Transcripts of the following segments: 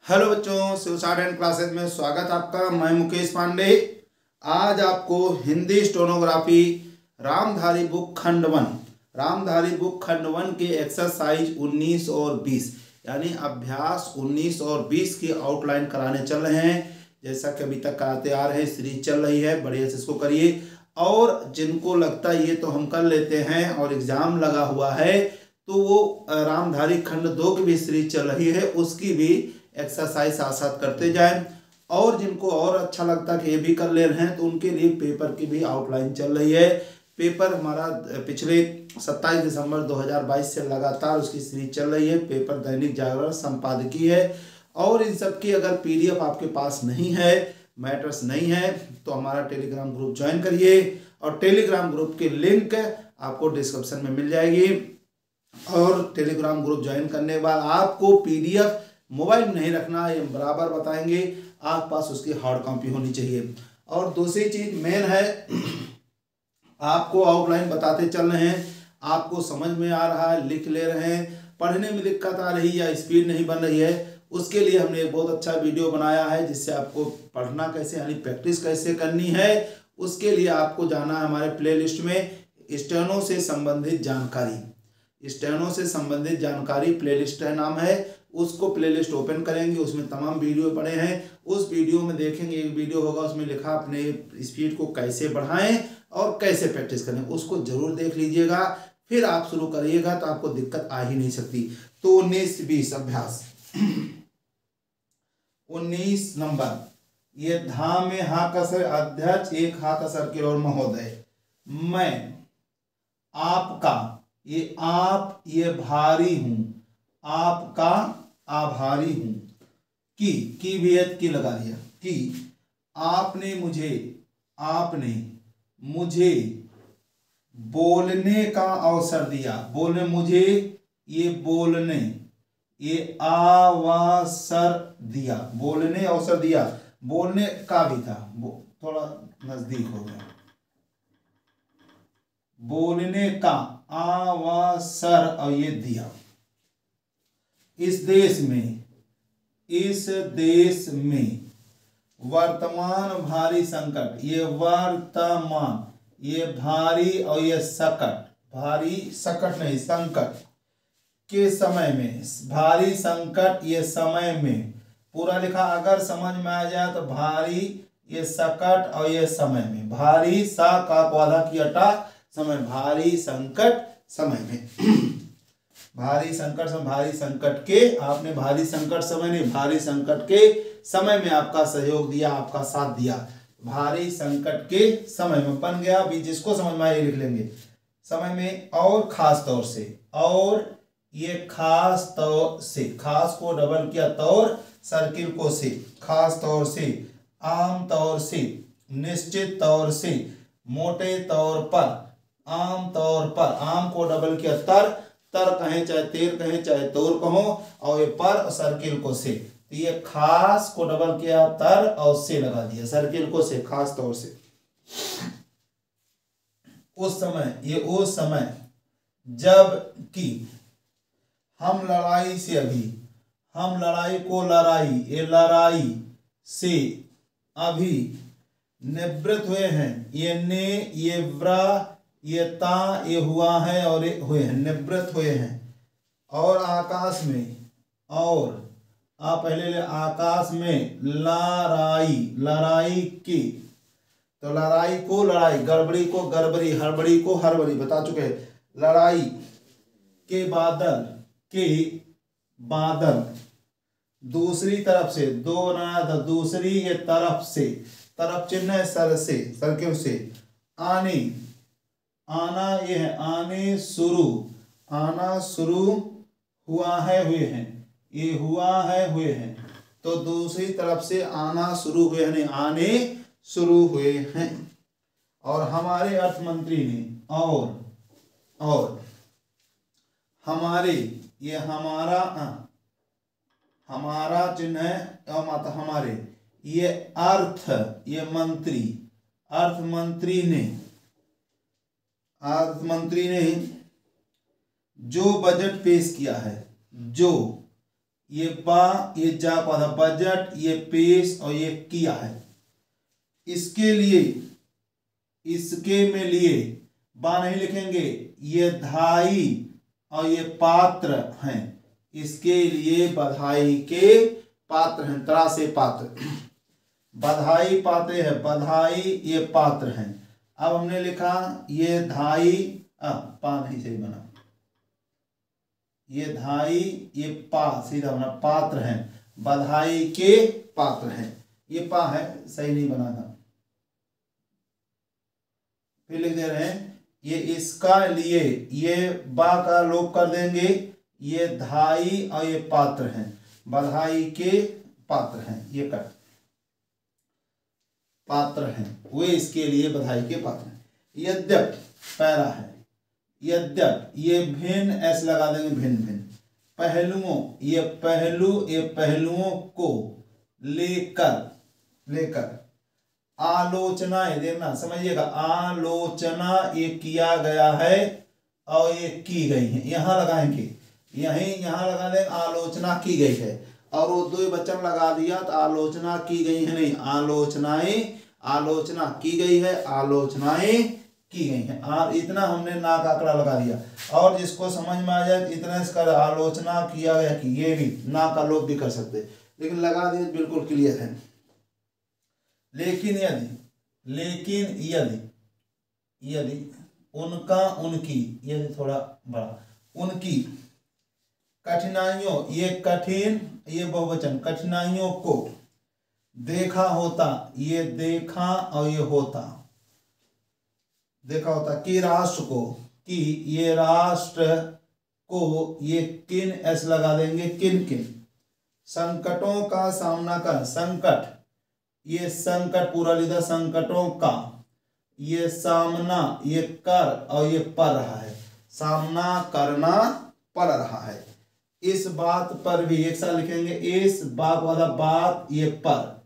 Hello बच्चों, शिवसाट and classes में स्वागत आपका। मैं मुकेश पांडे। आज आपको हिंदी स्टेनोग्राफी रामधारी बुक खंड वन के एक्सरसाइज 19 और 20 यानी अभ्यास 19 और 20 की आउटलाइन कराने चल रहे हैं। जैसा कि अभी तक कराते आ रहे हैं, सीरीज चल रही है, बढ़िया से इसको करिए। और जिनको लगता है ये तो हम कर लेते हैं और एग्जाम लगा हुआ है, तो वो रामधारी खंड 2 की भी सीरीज चल रही है, उसकी भी एक्सरसाइज साथ साथ करते जाएं। और जिनको और अच्छा लगता है कि ये भी कर ले रहे हैं, तो उनके लिए पेपर की भी आउटलाइन चल रही है। पेपर हमारा पिछले 27 दिसंबर 2022 से लगातार उसकी सीरीज चल रही है। पेपर दैनिक जागरण संपादकीय है। और इन सब की अगर पीडीएफ आपके पास नहीं है, मैटर्स नहीं है, तो हमारा टेलीग्राम ग्रुप ज्वाइन करिए। और टेलीग्राम ग्रुप की लिंक आपको डिस्क्रिप्शन में मिल जाएगी। और टेलीग्राम ग्रुप ज्वाइन करने के बाद आपको पीडीएफ मोबाइल में नहीं रखना, ये बराबर बताएंगे, आप पास उसकी हार्ड कॉपी होनी चाहिए। और दूसरी चीज मेन है, आपको आउटलाइन बताते चल रहे हैं, आपको समझ में आ रहा है, लिख ले रहे हैं, पढ़ने में दिक्कत आ रही या स्पीड नहीं बन रही है, उसके लिए हमने एक बहुत अच्छा वीडियो बनाया है, जिससे आपको पढ़ना कैसे यानी प्रैक्टिस कैसे करनी है। उसके लिए आपको जाना है हमारे प्ले लिस्ट में स्टेनो से संबंधित जानकारी प्लेलिस्ट है नाम है। उसको प्लेलिस्ट ओपन करेंगे, उसमें तमाम वीडियो पड़े हैं। उस वीडियो में देखेंगे, एक वीडियो होगा उसमें लिखा अपने स्पीड को कैसे बढ़ाएं और कैसे प्रैक्टिस करें, उसको जरूर देख लीजिएगा। फिर आप शुरू करिएगा तो आपको दिक्कत आ ही नहीं सकती। तो 19-20 अभ्यास 19 नंबर, ये धा में हा कसर अध्यक्ष, एक हा कसर के और महोदय, मैं आपका, ये आप, ये भारी हूं, आपका आभारी हूं। की वियत की लगा दिया कि आपने मुझे बोलने का अवसर दिया, मुझे ये बोलने, ये अवसर दिया, बोलने अवसर दिया, बोलने का भी था, थोड़ा नजदीक हो गया, बोलने का अवसर और ये दिया। इस देश में वर्तमान भारी संकट, ये वर्तमान, ये भारी और ये सकट, भारी सकट नहीं संकट के समय में, भारी संकट ये समय में, पूरा लिखा अगर समझ में आ जाए तो भारी ये सकट और ये समय में, भारी सा का आधा की अटा समय, भारी संकट समय में भारी संकट के, आपने भारी संकट समय नहीं, भारी संकट के समय में आपका सहयोग दिया, आपका साथ दिया। भारी संकट के समय में बन गया। अभी जिसको समझ में आए लिख लेंगे, समय में। और खास तौर से, और ये खास तौर से, खास को डबल किया, तौर सर्किल को से, खास तौर से, आम तौर से, निश्चित तौर से, मोटे तौर पर, आम तौर पर, आम को डबल किया, तर कहें चाहे तेर कहें चाहे तौर कहो, और ये पर सर्किल को से, तो ये खास को डबल किया, तर और से लगा दिया, सर्किल को से, खास तौर से। उस समय, ये उस समय जब कि हम लड़ाई से अभी, हम लड़ाई को लड़ाई, ये लड़ाई से अभी निवृत्त हुए हैं, ये ने, ये व्रा, ये ता, ये हुआ है और ये हुए हैं, निवृत्त हुए हैं। और आकाश में, और आ पहले ले, आकाश में लड़ाई की, तो लड़ाई को लड़ाई, गड़बड़ी को गड़बड़ी, हड़बड़ी को हड़बड़ी बता चुके हैं। लड़ाई के बादल दूसरी तरफ से, दो ना दूसरी, ये तरफ से, तरफ चिन्ह सर से, सर्किल से, आने, आना ये है, आने शुरू, आना शुरू हुआ है, हुए हैं, ये हुआ है, हुए हैं, तो दूसरी तरफ से आना शुरू हुए हैं, आने शुरू हुए हैं। और हमारे अर्थ मंत्री ने, और हमारे, ये हमारा, हमारा चिन्ह है माता, हमारे, ये अर्थ, ये मंत्री, अर्थ मंत्री ने जो बजट पेश किया है, जो ये बा, ये जा को आधा बजट, ये पेश और ये किया है। इसके लिए, इसके में लिए बा नहीं लिखेंगे, ये धाई और ये पात्र हैं, इसके लिए बधाई के पात्र हैं, तरा से पात्र, बधाई पाते हैं, बधाई ये पात्र हैं। अब हमने लिखा ये धाई, पा नहीं सही बना, ये धाई ये पा सीधा बना, पात्र हैं, बधाई के पात्र हैं, ये पा है सही नहीं बना था। फिर लिख दे रहे हैं ये इसका लिए, ये बा का लोप कर देंगे, ये धाई और ये पात्र हैं, बधाई के पात्र हैं, ये कट पात्र हैं, वे इसके लिए बधाई के पात्र हैं। यद्यप पैरा है, यद्यप ये भिन्न ऐसे लगा देंगे, भिन्न भिन्न पहलुओं, ये पहलू ये पहलुओं को लेकर, लेकर आलोचनाएं, देखना समझिएगा, आलोचना ये किया गया है और ये की गई है, यहाँ लगाएंगे, यहीं यहाँ लगा देंगे आलोचना की गई है, और वो दो वचन लगा दिया तो आलोचना की गई है नहीं, आलोचनाएं, आलोचना की गई है, आलोचनाएं की गई हैं। और इतना हमने ना का आंकड़ा लगा दिया, और जिसको समझ में आ जाए इतना इसका आलोचना किया गया कि ये भी ना का लोप भी कर सकते, लेकिन लगा दिए बिल्कुल क्लियर है। लेकिन यदि, लेकिन यदि, यदि उनका उनकी, यदि थोड़ा बड़ा, उनकी कठिनाइयों, ये कठिन ये बहुवचन, कठिनाइयों को देखा होता, ये देखा और ये होता, देखा होता, कि राष्ट्र को, कि ये राष्ट्र को, ये किन ऐसे लगा देंगे, किन किन संकटों का सामना कर, संकट ये संकट पूरा लिखा, संकटों का, ये सामना ये कर और ये पड़ रहा है, सामना करना पड़ रहा है। इस बात पर भी एक साथ लिखेंगे, इस बात वाला बात ये पर,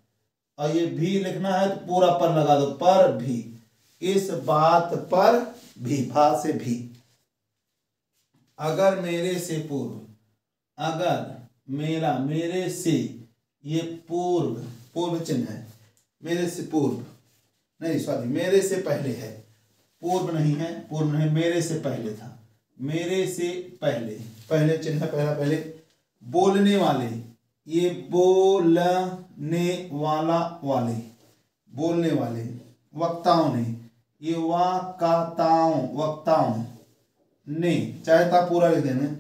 और ये भी लिखना है तो पूरा पर लगा दो, पर भी, इस बात पर भी, भा से भी। अगर मेरे से पूर्व, अगर मेरा, मेरे से ये पूर्व, पूर्व चिन्ह है, मेरे से पूर्व नहीं, सॉरी मेरे से पहले है, पूर्व नहीं है, पूर्व नहीं, मेरे से पहले था, मेरे से पहले, पहले चिन्ह है, पहला पहले, बोलने वाले, ये बोलने वाला वाले, बोलने वाले, वक्ताओं ने, ये वाक्ताओं, वक्ताओं ने, चाहता पूरा लिख देना,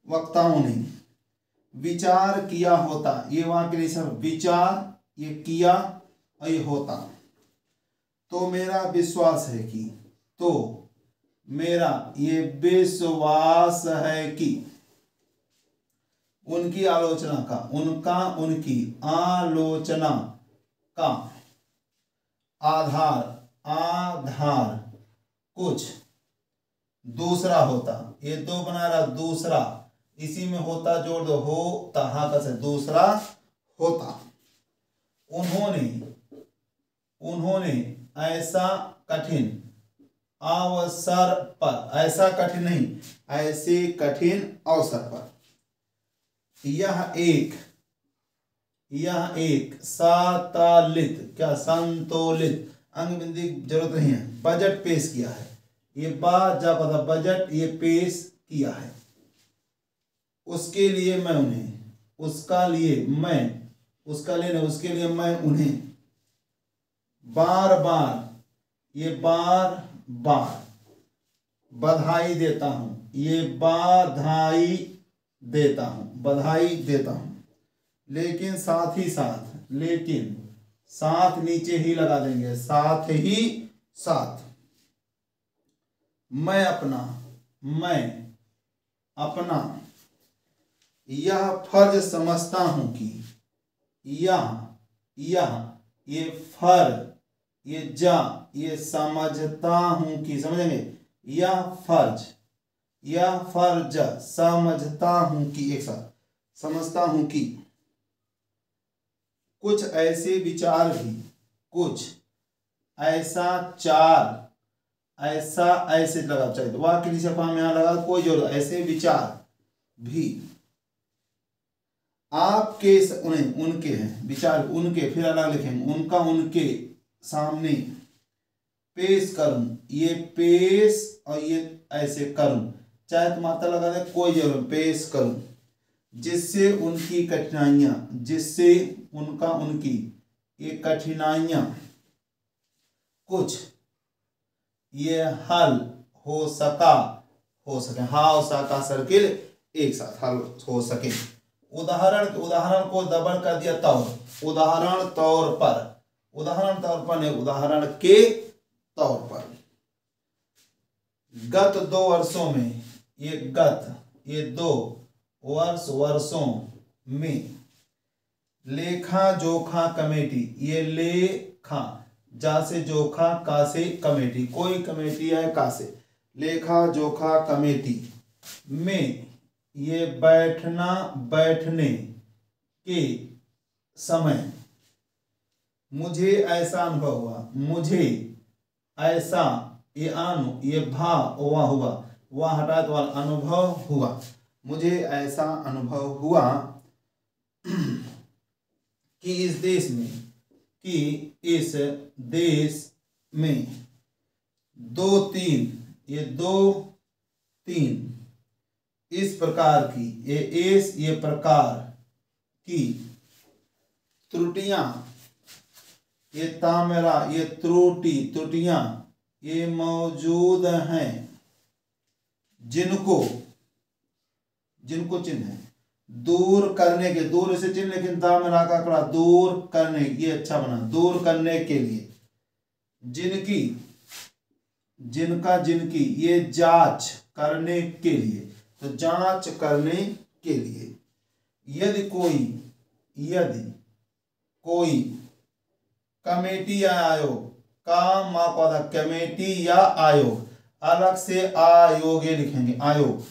वक्ताओं ने विचार किया होता, ये वहां के लिए सब विचार, ये किया और ये होता, तो मेरा विश्वास है कि, तो मेरा ये विश्वास है कि, उनकी आलोचना का, उनका उनकी आलोचना का आधार, आधार कुछ दूसरा होता, ये दो बना रहा, दूसरा, इसी में होता जोड़ दो, होता, हा का से दूसरा होता। उन्होंने, उन्होंने ऐसा कठिन अवसर पर, ऐसा कठिन नहीं, ऐसे कठिन अवसर पर, यह एक, यह एक सातालित, क्या संतुलित, अंग बिंदी जरूरत नहीं है, बजट पेश किया है, ये बा जा पता, बजट ये पेश किया है, उसके लिए मैं उन्हें, उसका लिए मैं, उसका लिए नहीं, उसके लिए मैं उन्हें बार बार, ये बार बार बधाई देता हूं, ये बधाई देता हूं, बधाई देता हूं, लेकिन साथ ही साथ, लेकिन साथ नीचे ही लगा देंगे, साथ ही साथ, मैं अपना, मैं अपना यह फर्ज समझता हूं कि, यह ये फर्ज, ये जा ये समझता हूं कि, समझेंगे, यह फर्ज, यह फर्ज समझता हूं कि, एक साथ, समझता हूं कि कुछ ऐसे विचार भी, कुछ ऐसा चार, ऐसा ऐसे लगा चाहिए, वाक्य के नीचे फॉर्म यहां लगा, कोई जोर, ऐसे विचार भी आपके उन्हें उनके हैं विचार उनके, फिर अलग लिखेंगे उनका उनके सामने पेश करूं, ये पेश और ये ऐसे करूं, चाहे तो मात्रा लगा दे कोई जरूरत, पेश करूं, जिससे उनकी कठिनाइयां, जिससे उनका उनकी ये कठिनाइयां कुछ ये हल हो सके, हा और सा का सर्किल एक साथ हल हो सके। उदाहरण को दबड़ कर दिया तौर, उदाहरण तौर पर नहीं, उदाहरण के तौर पर। गत 2 वर्षों में, ये 2 वर्षों में लेखा जोखा कमेटी, ये लेखा जा से जोखा का से कमेटी, कोई कमेटी है का से, लेखा जोखा कमेटी में ये बैठने के समय मुझे ऐसा अनुभव हुआ, मुझे ऐसा ये भा हुआ वह हटा तो अनुभव हुआ, मुझे ऐसा अनुभव हुआ कि इस देश में 2-3 इस प्रकार की ये प्रकार की त्रुटियां, ये तामेरा ये त्रुटियां ये मौजूद हैं, जिनको चिन्ह है दूर करने के, दूर से चिन्ह लेकिन तामेरा का कड़ा दूर करने, ये अच्छा बना, दूर करने के लिए, जिनकी ये जांच करने के लिए, तो जांच करने के लिए यदि कोई कमेटी या आयोग, कमेटी या आयोग, अलग से आयोग ये लिखेंगे, आयोग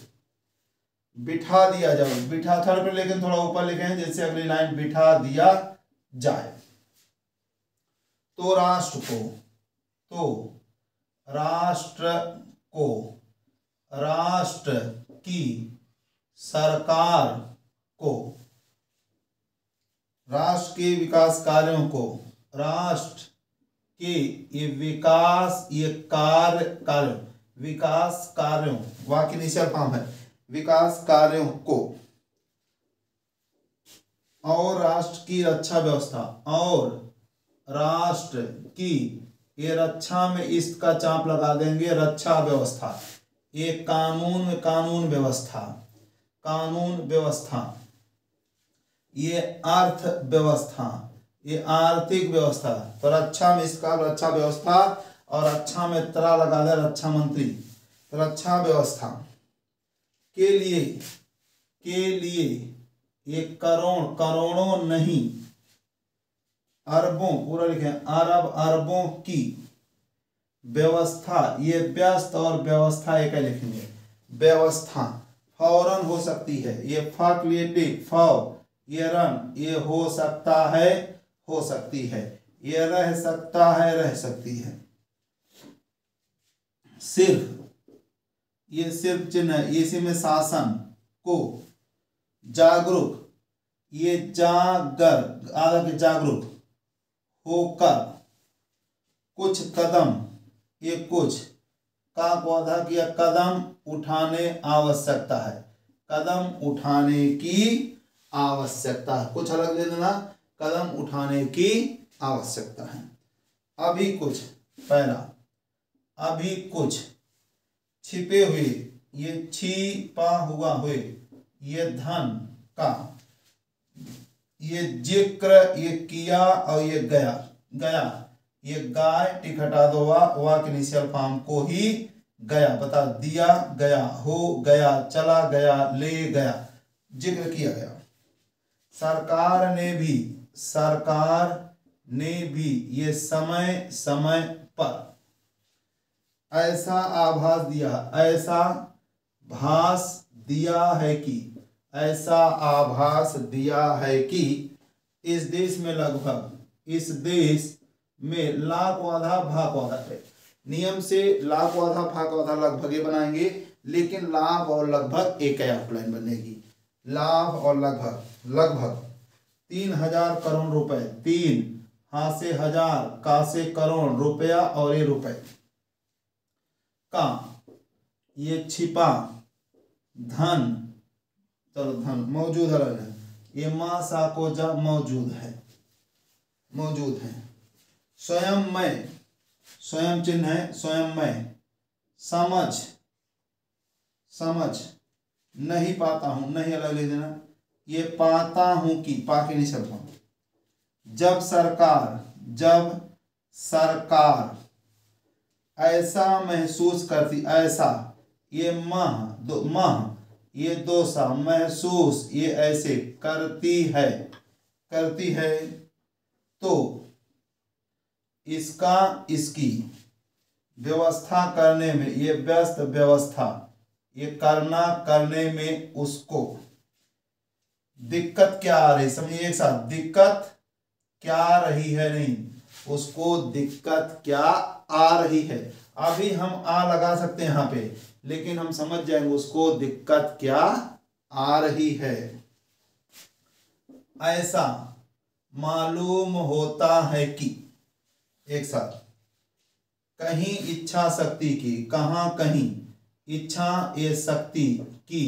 बिठा दिया जाए, बिठा थर्ड पे लेकिन थोड़ा ऊपर लिखेंगे जैसे अगली लाइन बिठा दिया जाए, तो राष्ट्र की सरकार को, राष्ट्र के विकास कार्यों को, राष्ट्र के ये विकास कार्यों वाक्य इनिशियल फॉर्म है, विकास कार्यों को और राष्ट्र की रक्षा व्यवस्था, और राष्ट्र की ये रक्षा में इस का चाप लगा देंगे, रक्षा व्यवस्था, ये कानून व्यवस्था, ये अर्थ व्यवस्था, ये आर्थिक व्यवस्था, तो रक्षा में इसका रक्षा व्यवस्था और रक्षा में तरा लगा दे रक्षा मंत्री, रक्षा व्यवस्था के लिए ये करोड़ों नहीं अरबों, पूरा लिखें अरबों की व्यवस्था, ये व्यस्त और व्यवस्था एक लिखेंगे, व्यवस्था फौरन हो सकती है, ये फैक्लिएटिव फौ, ये रन ये हो सकता है, हो सकती है, ये रह सकता है, रह सकती है, ये सिर्फ चिन्ह है, इसी में शासन को, जागरूक ये जागरूक होकर, कुछ कदम ये कुछ का पौधा किया कदम उठाने आवश्यकता है, कदम उठाने की आवश्यकता है, कुछ अलग दे देना, कदम उठाने की आवश्यकता है। अभी कुछ छिपे हुए, ये छिपा हुआ हुए, ये धन का ये जिक्र ये किया और ये गया ये गाय टिक हटा दो, वा के इनिशियल फॉर्म को ही गया, बता दिया गया, हो गया, चला गया, ले गया, जिक्र किया गया। सरकार ने भी ये समय पर ऐसा आभास दिया, ऐसा भास दिया है कि, ऐसा आभास दिया है कि इस देश में लाख आधा भाग आधा है। नियम से लाख आधा भाग आधा लगभग ही बनाएंगे, लेकिन लाभ और लगभग एक ही आउटलाइन बनेगी। लाभ और लगभग 3,000 करोड़ रुपए। 3 हाँ से हजार, का से करोड़, रुपया और ये रुपए का ये छिपा धन, चलो धन मौजूद है, ये मां सा को जा मौजूद है। स्वयं मैं, स्वयं चिन्ह है, स्वयं मैं समझ नहीं पाता हूं, नहीं अलग लिख देना, ये पाता हूं कि पा के नहीं सकता। जब सरकार ऐसा महसूस करती, ऐसा ये मह ये दोसा, महसूस ये ऐसे करती है तो इसकी व्यवस्था करने में, ये व्यस्त व्यवस्था, ये करने में उसको दिक्कत क्या आ रही, समझिए एक साथ, दिक्कत क्या आ रही है, नहीं उसको दिक्कत क्या आ रही है। अभी हम आ लगा सकते हैं यहाँ पे, लेकिन हम समझ जाएंगे उसको दिक्कत क्या आ रही है। ऐसा मालूम होता है कि, एक साथ, कहीं इच्छा शक्ति की, कहाँ कहीं इच्छा ये शक्ति की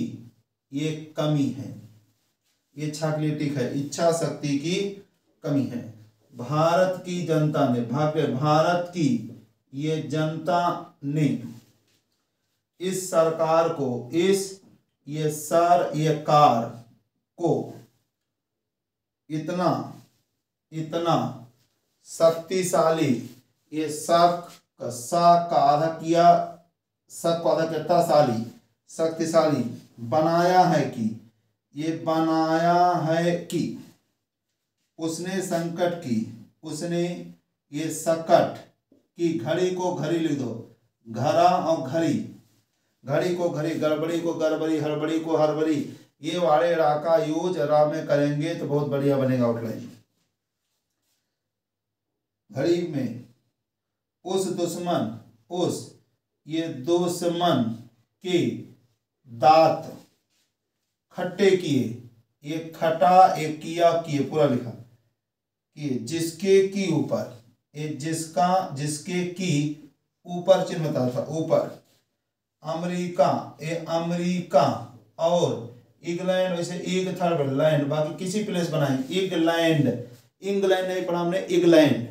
ये कमी है, ये छाकलेटिक है, इच्छा शक्ति की कमी है। भारत की जनता ने, भारत की ये जनता ने इस सरकार को, ये कार को इतना शक्तिशाली, ये का आधा किया, को आधा कितना शाली, शक्तिशाली बनाया है कि, ये बनाया है कि उसने संकट की, उसने ये सकट की, घड़ी को घड़ी लिख दो, घरा और घड़ी, घड़ी को घड़ी, गड़बड़ी को गड़बड़ी, हड़बड़ी को हड़बड़ी, ये वाले रा का यूज रा में करेंगे तो बहुत बढ़िया बनेगा आउटलाइन। घड़ी में उस दुश्मन के दांत खट्टे किए, ये खटा एक किया किए, पूरा लिखा किए, जिसके की ऊपर, ये जिसके की ऊपर चिन्ह बता था, ऊपर अमेरिका, ये अमेरिका और इंग्लैंड, वैसे एक थर्ड लैंड, बाकी किसी प्लेस बनाए, इंग्लैंड नहीं पढ़ा हमने, इंग्लैंड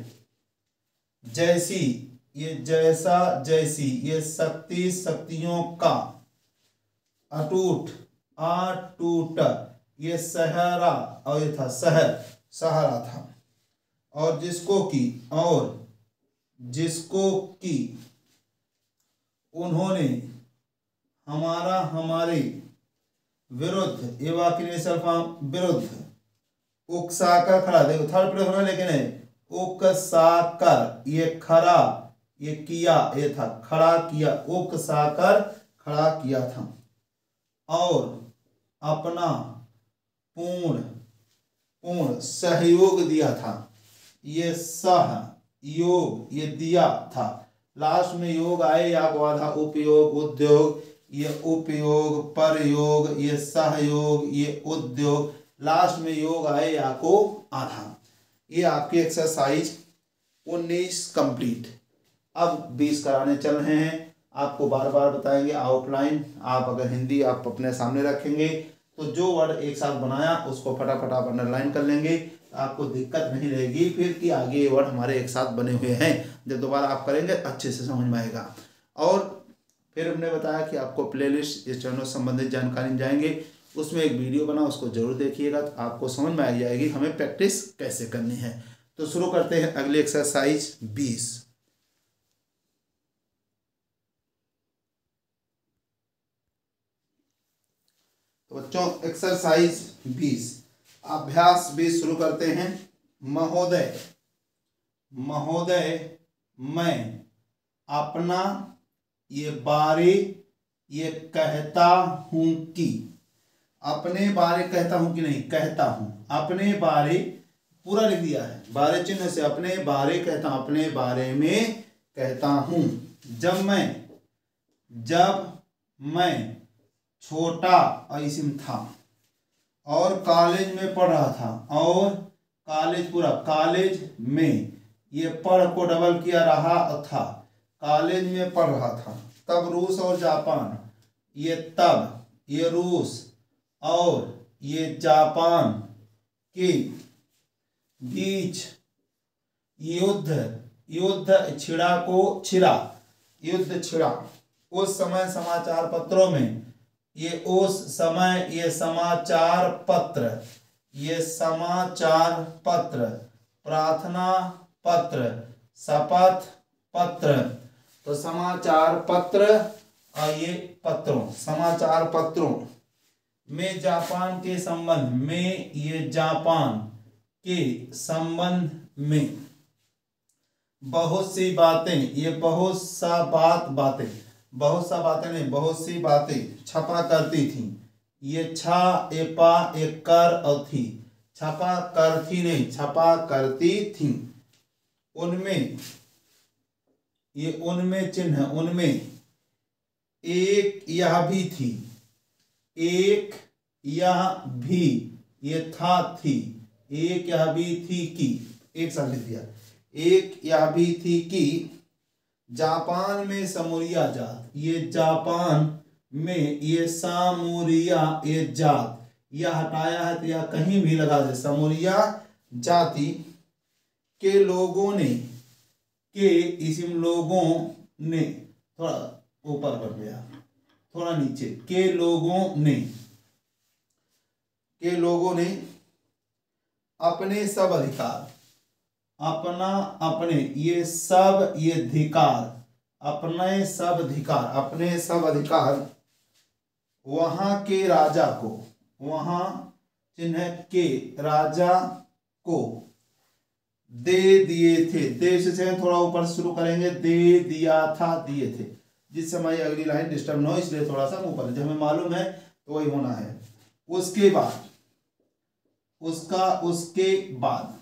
जैसी, ये जैसा जैसी, ये शक्तियों का अटूट ये सहारा, और ये था सहारा था, और जिसको की उन्होंने हमारे विरुद्ध, ये वाक्य विरुद्ध उकसाकर खड़ा, देखो थर्ड प्लेस होना, लेकिन है उकसाकर, ये खड़ा, ये किया, ये था खड़ा किया, उकसाकर खड़ा किया था, और अपना पूर्ण सहयोग दिया था, ये सहयोग ये दिया था, लास्ट में योग आए या को आधा, उपयोग, उद्योग, ये उपयोग, परयोग, ये सहयोग, ये उद्योग, लास्ट में योग आए या को आधा। ये आपकी एक्सरसाइज 19 कंप्लीट। अब 20 कराने चल रहे हैं, आपको बार बार बताएंगे आउटलाइन। आप अगर हिंदी आप अपने सामने रखेंगे तो जो वर्ड एक साथ बनाया उसको फटाफट आप अंडरलाइन कर लेंगे, आपको दिक्कत नहीं रहेगी फिर कि आगे ये वर्ड हमारे एक साथ बने हुए हैं। जब दोबारा आप करेंगे अच्छे से समझ में आएगा। और फिर हमने बताया कि आपको प्लेलिस्ट, इस चैनल संबंधित जानकारी में जाएंगे, उसमें एक वीडियो बना, उसको जरूर देखिएगा, तो आपको समझ में आ जाएगी हमें प्रैक्टिस कैसे करनी है। तो शुरू करते हैं अगली एक्सरसाइज 20। तो बच्चों एक्सरसाइज 20 अभ्यास 20 शुरू करते हैं। महोदय मैं अपना ये बारे ये कहता हूं कि, अपने बारे कहता हूं कि नहीं, कहता हूं, अपने बारे पूरा लिख दिया है, बारे चिन्ह से, अपने बारे कहता हूं, अपने बारे में कहता हूं। जब मैं छोटा और इसिम था, और कॉलेज में पढ़ रहा था, और कॉलेज पूरा कॉलेज में, ये पढ़ को डबल किया रहा था, कॉलेज में पढ़ रहा था। तब रूस और जापान, ये तब, ये रूस और ये जापान के बीच युद्ध छिड़ा को छिड़ा, युद्ध छिड़ा। उस समय समाचार पत्रों में, ये उस समय ये समाचार पत्र, ये समाचार पत्र, प्रार्थना पत्र, शपथ पत्र, तो समाचार पत्र और ये पत्रों, समाचार पत्रों में जापान के संबंध में, ये जापान के संबंध में बहुत सी बातें, ये बहुत सा बातें, बहुत सा बातें नहीं, बहुत सी बातें छपा करती थी। ये छा ए पा एक कर और थी, छपा करती नहीं, छपा करती थी। उनमें, ये उनमें चिन्ह, उनमें एक यह भी थी, एक यह भी, ये था थी, एक यह भी थी कि, एक साथ लिख दिया, एक यह भी थी कि जापान में समूरिया जात, ये जापान में ये सामूरिया ये जात, यह हटाया है तो यह कहीं भी लगा दे, समूरिया जाति के लोगों ने, के इसिम लोगों ने, थोड़ा ऊपर कर दिया, थोड़ा नीचे, के लोगों ने, के लोगों ने अपने सब अधिकार, अपना अपने, ये सब ये अधिकार, अपने सब अधिकार, अपने सब अधिकार वहां के राजा को, वहां चिन्ह के राजा को दे दिए थे। देश से थोड़ा ऊपर शुरू करेंगे, दे दिया था, दिए थे, जिस समय अगली लाइन डिस्टर्ब न हो इसलिए थोड़ा सा ऊपर, जब हमें मालूम है तो वही होना है। उसके बाद, उसके बाद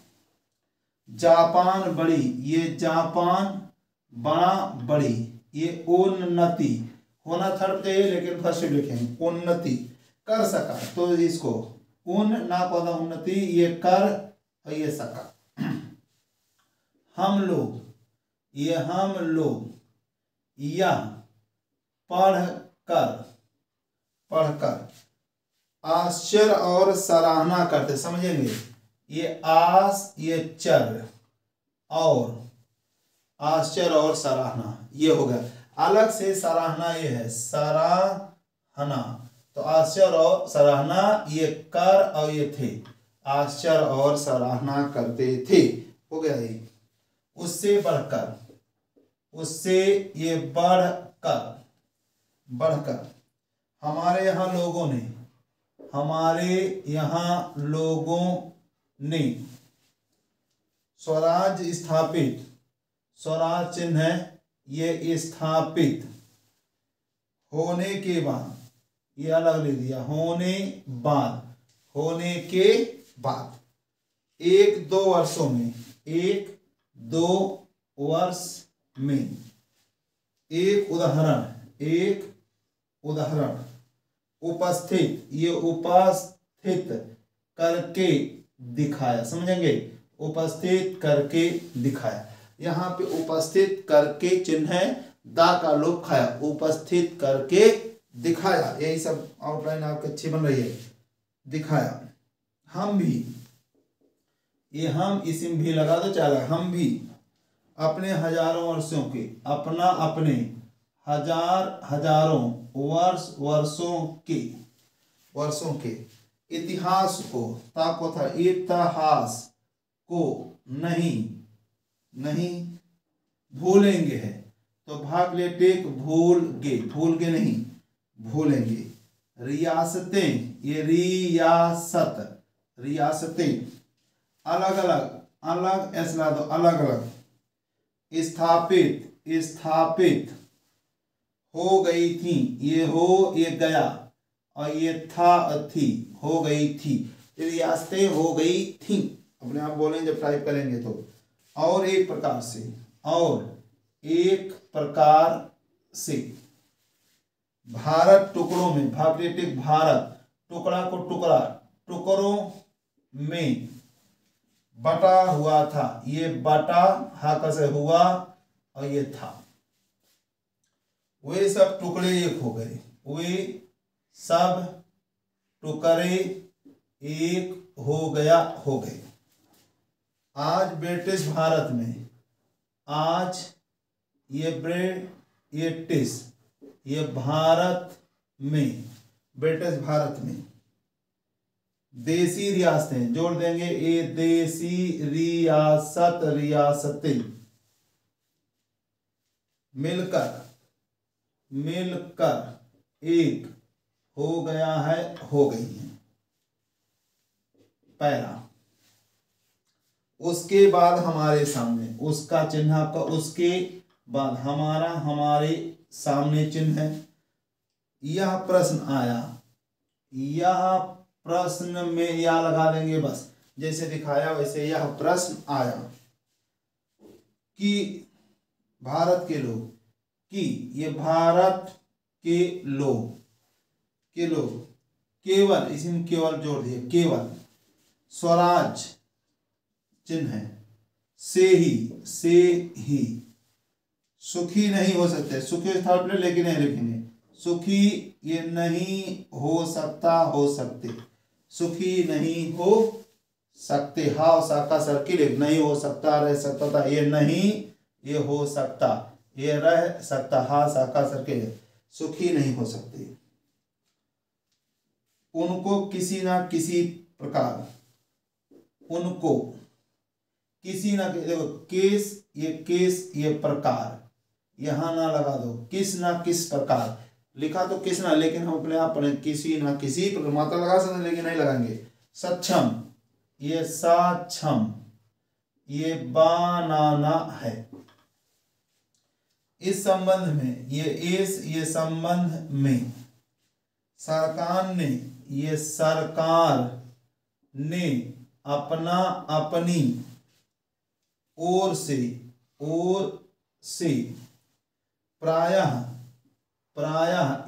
जापान बड़ी, ये जापान बड़ा बड़ी, ये उन्नति, होना थर्ड पे लेकिन फर्स्ट लिखेंगे, उन्नति कर सका, तो इसको उन ना पौधा उन्नति, ये कर और ये सका। हम लोग, ये हम लोग, यह पढ़कर आश्चर्य और सराहना करते, समझेंगे, ये आस ये चर और आश्चर्य और सराहना, ये हो गया। अलग से सराहना ये है, सराहना, तो आश्चर्य और सराहना, ये कर और ये थे, आश्चर्य और सराहना करते थे, हो गया ये। उससे बढ़कर, उससे ये बढ़कर हमारे यहाँ लोगों ने, हमारे यहाँ लोगों ने स्वराज स्थापित, स्वराज चिन्ह है, ये स्थापित होने के बाद, ये अलग ले दिया, होने के बाद 1-2 वर्षों में, 1-2 वर्ष में, एक उदाहरण उपस्थित, ये उपस्थित करके दिखाया, समझेंगे, उपस्थित करके दिखाया। यहाँ पे उपस्थित करके चिन्ह है, दा का लोप खाया, उपस्थित करके दिखाया, यही सब आउटलाइन आपकी अच्छी बन रही है, दिखाया। हम भी, ये हम इसिम भी लगा दो चाला, हम भी अपने हजारों वर्षों के, अपना अपने हजारों वर्षों के इतिहास को, ताको था, इतिहास को नहीं भूलेंगे है, तो भाग ले टेक, भूल गे नहीं, भूलेंगे। रियासतें, ये रियासतें अलग अलग ऐसा दो, अलग अलग स्थापित हो गई थी, ये हो ये गया और ये था थी, हो गई थी, रियासतें हो गई थी, अपने आप बोलेंगे जब टाइप करेंगे तो। और एक प्रकार से भारत टुकड़ों में, भाग्यटिक भारत, टुकड़ा को टुकड़ा, टुकड़ों में बटा हुआ था। ये बटा हा कैसे हुआ और ये था। वे सब टुकड़े एक हो गए। वे सब टुकड़े एक हो गए। आज ब्रिटिश भारत में, आज ये ब्रिटिश, ये भारत में, ब्रिटिश भारत में देसी रियासतें, जोड़ देंगे ये देसी रियासतें मिलकर एक हो गई हैं। पहला, उसके बाद हमारे सामने, उसका चिन्ह आपका उसके बाद, हमारा हमारे सामने चिन्ह है। यह प्रश्न आया, यह प्रश्न में या लगा देंगे बस, जैसे दिखाया वैसे। यह प्रश्न आया कि भारत के लोग, कि ये भारत के लोग केवल, इसमें केवल जोड़ दिए, केवल स्वराज चिन्ह है से ही सुखी नहीं हो सकते। सुखी स्थान पर लेकिन नहीं लिखेंगे। सुखी ये नहीं हो सकता, हो सकते, सुखी नहीं हो सकते। हा और सा का सर्किल, नहीं हो सकता, रह सकता था, ये नहीं, ये हो सकता, ये रह सकता, हा सा का सर्किल, सुखी नहीं हो सकते। उनको किसी ना किसी प्रकार, उनको किसी ना, देखो केस, ये प्रकार, यहां ना लगा दो, किस ना किस प्रकार लिखा तो किस ना, लेकिन हम अपने आप पढ़े किसी ना किसी प्रकार, मात्रा लगा सकते लेकिन नहीं लगाएंगे। सक्षम, ये साक्षम, ये बनाना है। इस संबंध में, ये संबंध में, सरकार ने, ये सरकार ने अपना, अपनी ओर से प्रायः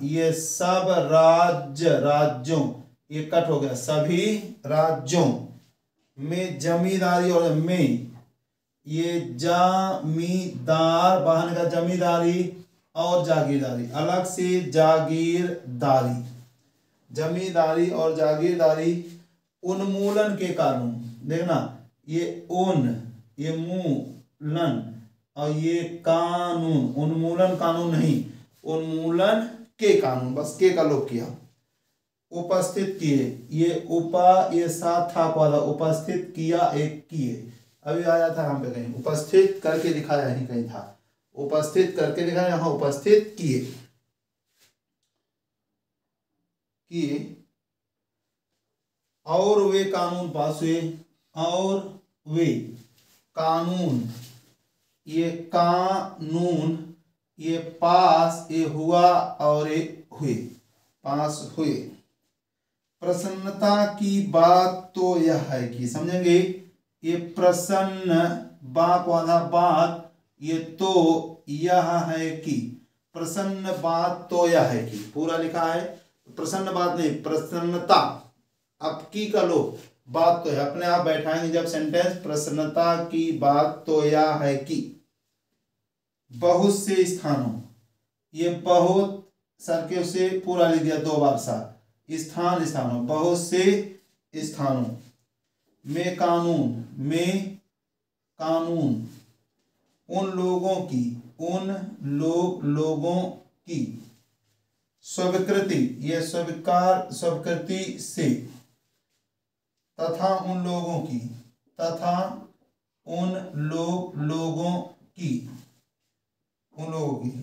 ये सब राज्यों, ये कट हो गया, सभी राज्यों में जमींदारी, और में ये जमींदार, वाहन का जमींदारी और जागीरदारी, अलग से जागीरदारी, जमींदारी और जागीरदारी उन्मूलन के कानून, देखना ये ये मूलन और ये कानून, उन्मूलन कानून नहीं, उन्मूलन के कानून, बस के का लोप किया, उपस्थित किए, ये साथ था वाला, उपस्थित किया, एक किए, अभी आया था हम पे कहीं, उपस्थित करके दिखाया, नहीं कहीं था, उपस्थित करके दिखाया, यहाँ उपस्थित किए, और वे कानून पास हुए, और वे कानून, ये कानून, ये पास, ये हुआ और ये हुए, पास हुए। प्रसन्नता की बात तो यह है कि, समझेंगे, ये प्रसन्न बात वाला बात, ये तो यह है कि, प्रसन्न बात तो यह है कि, पूरा लिखा है, प्रसन्न बात नहीं, प्रसन्नता, अब की का लो, बात तो है, अपने आप बैठाएंगे जब सेंटेंस, प्रसन्नता की बात तो यह है कि, बहुत से स्थानों, ये बहुत सर्किल से पूरा लिख दिया दो बार सा, स्थानों, बहुत से स्थानों में कानून उन लोगों की स्वीकृति, ये स्वीकृति से, तथा उन लोगों की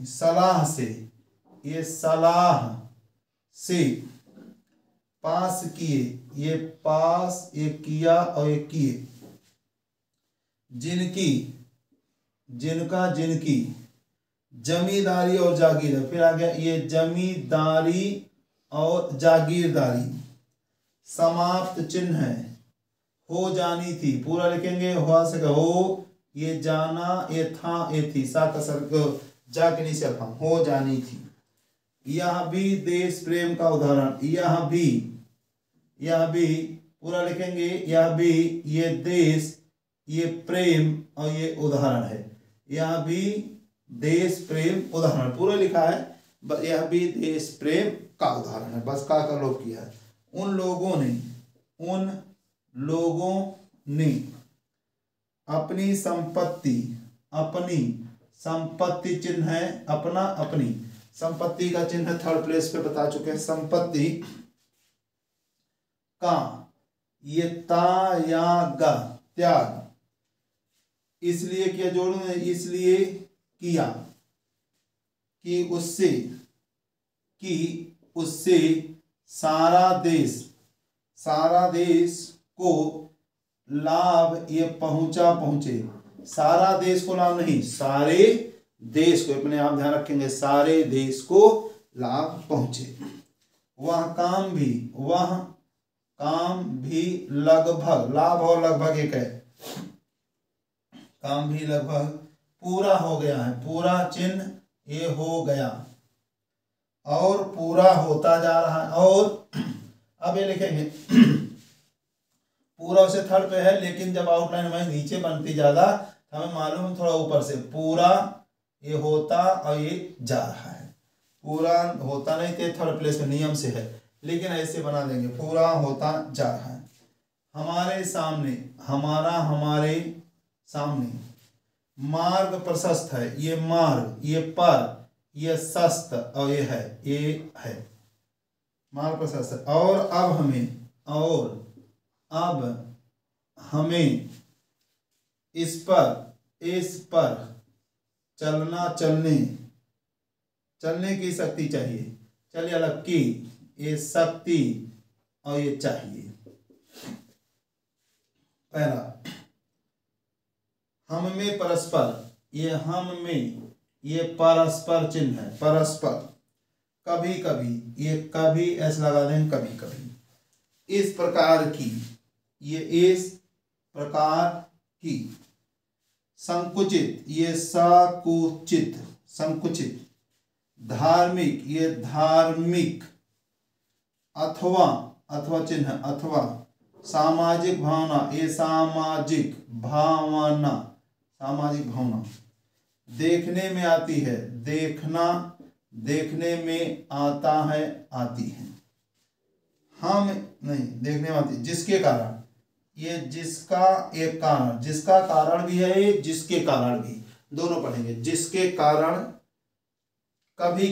सलाह से, ये सलाह से पास किए, ये पास, ये किया और ये किए, जिनकी जमींदारी और जागीर, फिर आ गया ये जमींदारी और जागीरदारी समाप्त चिन्ह है, हो जानी थी, पूरा लिखेंगे, हो सके, हो, ये जाना, ये था, ये थी, सा का सर जा के नीचे रखा, हो जानी थी। यह भी देश प्रेम का उदाहरण, यह भी पूरा लिखेंगे। यह भी, ये देश, ये प्रेम और ये उदाहरण है। यह भी देश प्रेम उदाहरण पूरा लिखा है। यह भी देश प्रेम का उदाहरण है, बस का लोप किया है। उन लोगों ने अपनी संपत्ति चिन्ह है अपना, अपनी संपत्ति का चिन्ह थर्ड प्लेस पे बता चुके हैं। संपत्ति का ये त्याग इसलिए किया, जोड़ो इसलिए किया कि उससे सारा देश को लाभ ये पहुंचे। सारा देश को लाभ नहीं, सारे देश को, अपने आप ध्यान रखेंगे, सारे देश को लाभ पहुंचे। वह काम भी लगभग, लाभ और लगभग एक है, काम भी लगभग पूरा हो गया है। पूरा चिन्ह ये हो गया और पूरा होता जा रहा है। और अब ये लिखेंगे पूरा उसे थर्ड पे है, लेकिन जब आउटलाइन हमारी नीचे बनती ज्यादा हमें मालूम थोड़ा ऊपर से, पूरा ये होता और ये जा रहा है। पूरा होता नहीं थे थर्ड प्लेस में नियम से है, लेकिन ऐसे बना देंगे पूरा होता जा रहा है। हमारे सामने मार्ग प्रशस्त है। ये मार्ग, ये पर, ये शस्त और ये है मार्ग प्रशस्त है। और अब हमें इस पर चलने की शक्ति चाहिए। चलिए अलग की, ये शक्ति और ये चाहिए। पहला हम में परस्पर, ये परस्पर चिन्ह है। परस्पर कभी कभी, ये कभी ऐसा लगा देंगे, कभी कभी। इस प्रकार की, ये इस प्रकार की। संकुचित, ये संकुचित। धार्मिक, ये धार्मिक। अथवा चिन्ह, अथवा। सामाजिक भावना, ये सामाजिक भावना। देखने में आती है, देखने में आता है, आती है। हम नहीं, देखने में आती है। जिसके कारण, ये जिसका एक कारण, जिसका कारण भी है, ये जिसके कारण भी, दोनों पढ़ेंगे। जिसके कारण कभी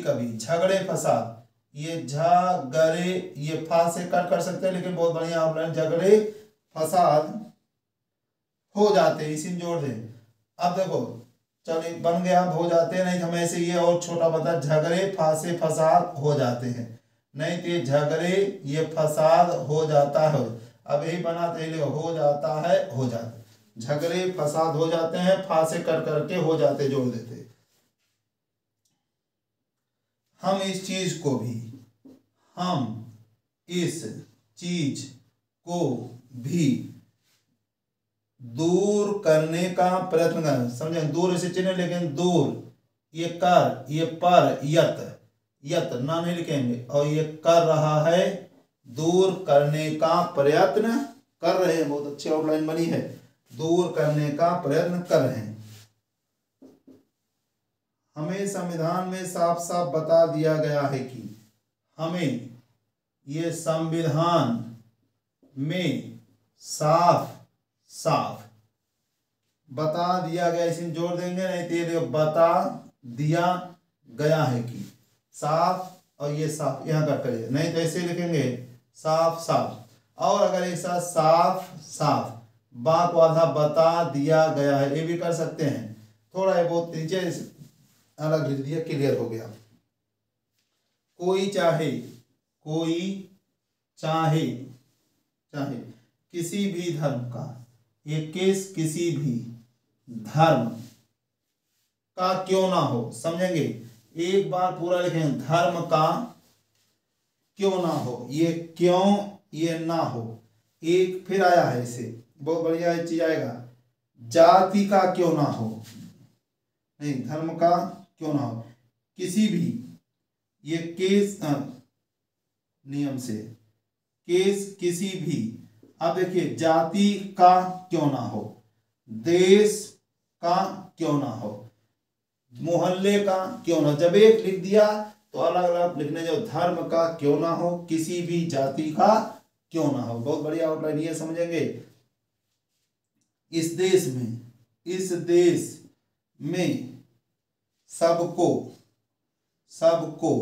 कभी झगड़े फसाद, ये झगड़े, ये फा से कट कर सकते हैं, लेकिन बहुत बढ़िया आउटलाइन, झगड़े फसाद हो जाते हैं, इसी में जोड़ दें। अब देखो चलिए बन गया, हो जाते हैं, नहीं हम ऐसे ये और छोटा बता, झगड़े फासे फसाद हो जाते हैं, नहीं तो ये झगड़े ये फसाद हो जाता है। अब यही बनाते हैं, हो जाता है, हो जाता, झगड़े फसाद हो जाते हैं, फासे कर करके हो जाते, जोड़ देते। हम इस चीज को भी दूर करने का प्रयत्न कर, समझे, दूर इसे चिन्ह, लेकिन दूर, ये कर, ये पर, यत ना नहीं लिखेंगे, और ये कर रहा है, दूर करने का प्रयत्न कर रहे हैं। बहुत अच्छी आउटलाइन बनी है, दूर करने का प्रयत्न कर रहे हैं। हमें संविधान में साफ साफ बता दिया गया है कि हमें, ये संविधान में साफ बता दिया गया, इसमें जोड़ देंगे, नहीं तो बता दिया गया है कि, साफ और ये साफ यहाँ कट करिए, नहीं तो ऐसे लिखेंगे साफ। और अगर एक साथ साफ बा को आधा बता दिया गया है, ये भी कर सकते हैं। थोड़ा है बहुत नीचे अलग लिख दिया, क्लियर हो गया। कोई चाहे किसी भी धर्म का, ये किसी भी धर्म का क्यों ना हो, समझेंगे, एक बार पूरा लिखेंगे, धर्म का क्यों ना हो, ये क्यों ये ना हो। एक फिर आया है, इसे बहुत बढ़िया चीज आएगा, जाति का क्यों ना हो, नहीं, धर्म का क्यों ना हो, किसी भी, ये केस नियम से, किसी भी, अब देखिए जाति का क्यों ना हो, देश का क्यों ना हो, मोहल्ले का क्यों ना, जब एक लिख दिया तो अलग अलग लिखने जो, धर्म का क्यों ना हो, किसी भी जाति का क्यों ना हो। बहुत बढ़िया आउटलाइन ये समझेंगे। इस देश में सबको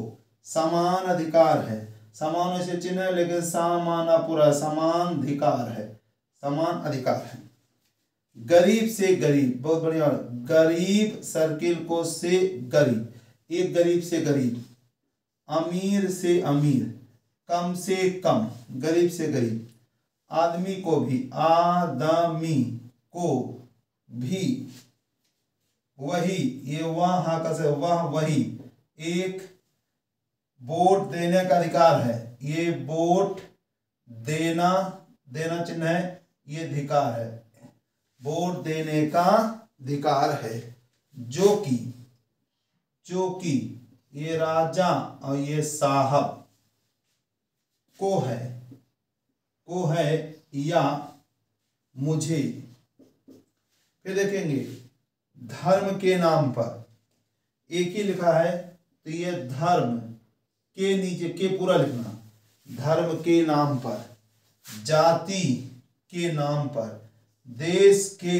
समान अधिकार है, समान से चिन्ह है लेकिन सामाना पूरा, समान अधिकार है, समान अधिकार है। गरीब से गरीब, बहुत बढ़िया, गरीब सर्किल को से गरीब, एक गरीब से गरीब, अमीर से अमीर, कम से कम, गरीब से गरीब, आदमी को भी, आदमी को भी, वही, ये वह का से वह वही, एक वोट देने का अधिकार है, ये वोट देना चिन्ह है, ये अधिकार है, वोट देने का अधिकार है, जो कि ये राजा और ये साहब को है या मुझे। फिर देखेंगे धर्म के नाम पर, एक ही लिखा है तो ये धर्म के नीचे के पूरा लिखना, धर्म के नाम पर, जाति के नाम पर, देश के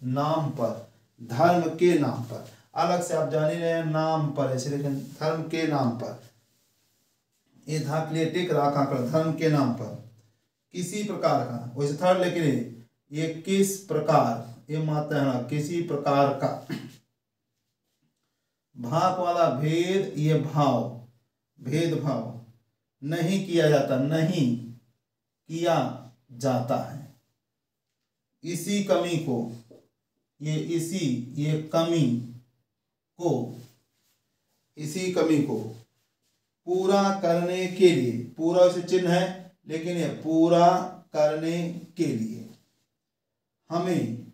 नाम पर, धर्म के नाम पर, अलग से आप जान ही रहे हैं नाम पर, ऐसे लेकिन धर्म के नाम पर, ये टिक रखा कर, धर्म के नाम पर, किसी प्रकार का, वैसे थर्ड लेकिन ये किस प्रकार, ये मात्रा है ना, किसी प्रकार का, भाग वाला भेद, ये भेदभाव नहीं किया जाता, नहीं किया जाता है, इसी कमी को, ये कमी को पूरा करने के लिए, पूरा से चिन्ह है लेकिन ये पूरा करने के लिए हमें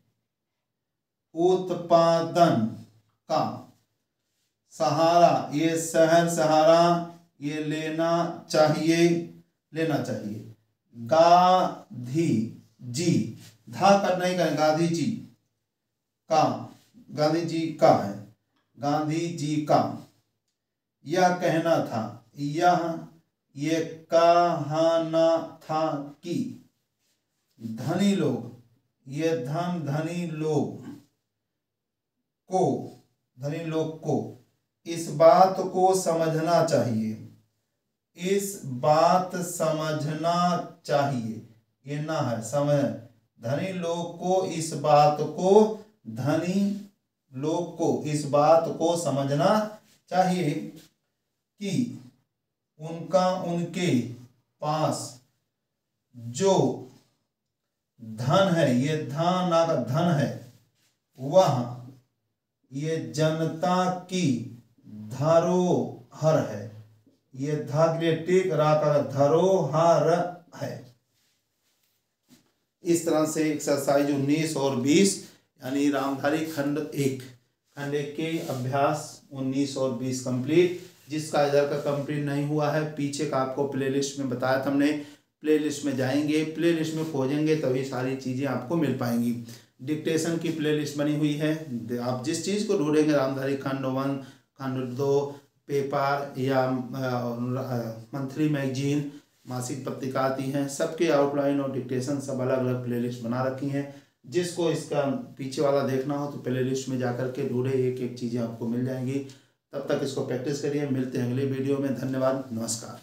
उत्पादन का सहारा, ये शहर सहारा, ये लेना चाहिए, गांधी जी, धा कर नहीं करें, गांधी जी का है, गांधी जी का, यह कहना था, ये कहना था कि धनी लोग, ये धनी लोग को इस बात को समझना चाहिए, ये ना है समझ, धनी लोग को इस बात को समझना चाहिए कि उनके पास जो धन है, ये धन है, वह ये जनता की धरोहर है, ये धरोहर है। इस तरह से एक्सरसाइज 19 और 20 यानी रामधारी खंड 1 के अभ्यास 19 और 20 कंप्लीट। जिसका इधर का कंप्लीट नहीं हुआ है, पीछे का आपको प्लेलिस्ट में बताया था हमने, प्लेलिस्ट में जाएंगे, प्लेलिस्ट में खोजेंगे तभी सारी चीज़ें आपको मिल पाएंगी। डिक्टेशन की प्लेलिस्ट बनी हुई है, आप जिस चीज़ को ढूंढेंगे, रामधारी खंड 1, खंड 2, पेपर या मंथली मैगजीन, मासिक पत्रिका आती हैं, सबके आउटलाइन और डिक्टेशन सब अलग अलग प्लेलिस्ट बना रखी हैं। जिसको इसका पीछे वाला देखना हो तो प्लेलिस्ट में जाकर के ढूंढे, एक एक चीज़ें आपको मिल जाएंगी। तब तक इसको प्रैक्टिस करिए, मिलते हैं अगले वीडियो में। धन्यवाद, नमस्कार।